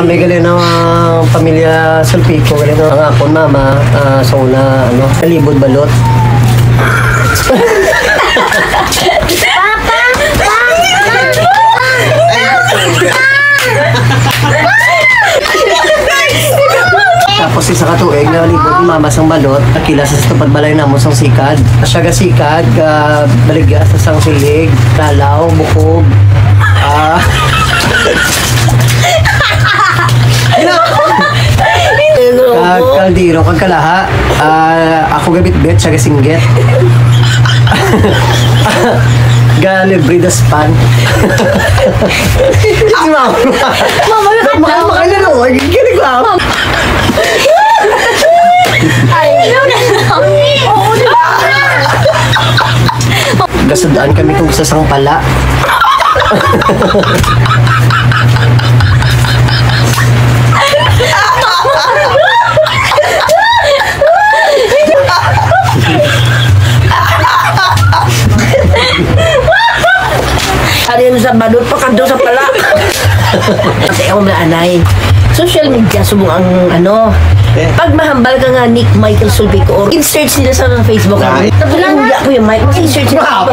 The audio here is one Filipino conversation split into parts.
May galing ng pamilya Sulpico, galing ng angapon mama, so na ano, kalibod balot. Tapos isa ka tuig na libod ni mama sang balot, nakila sa tupad balay namo sang sikad. Siya ga sikad, baligya sa sang silig, kalaw, bukog. Kaldiro, kag kalaha. Ako gabit-bit, siya ga singgit. Libre the span. Si mama. Mama, makalaro. Gigilig lang. Gasudaan kami kung sa sang pala. Ano sa balot pa kando sa pala. Kasi ako anay. Social media subong ang ano. Pag mahambal ka nga Nick Michael Sulpico or in-search nila sa Facebook. Tabulang ko yung mic. Mag-in-search nila.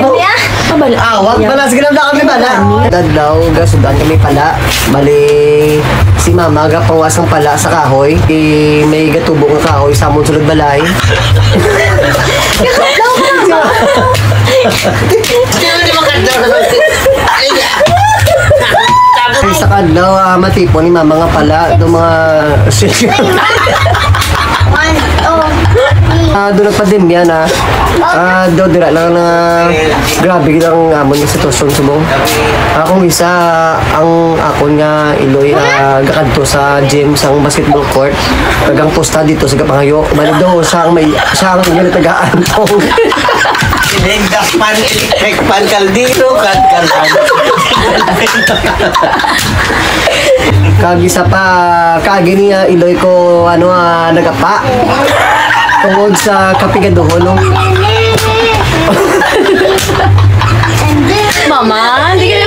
Wag pala. Sige lang na kami pala. Dadlaw, gasudan kami pala. Bali, si mama gapawasang pala sa kahoy. May gatubo ng kahoy sa amon sulod balay. Sa kadlaw, matipon ni mama nga pala itong mga doon nagpademya na doon dira lang na grabe kitang amon yung sitwasyon subong. Akong isa ang akon nga iloy gakadto sa gym sang basketball court kagang posta dito sa Gapangayo bali daw siyang yung tagaan tong Pan kaldiro kan kag isa pa kagini iloy ko ano nagapa tungod sa kapigaduhon no. Mama, hindi ka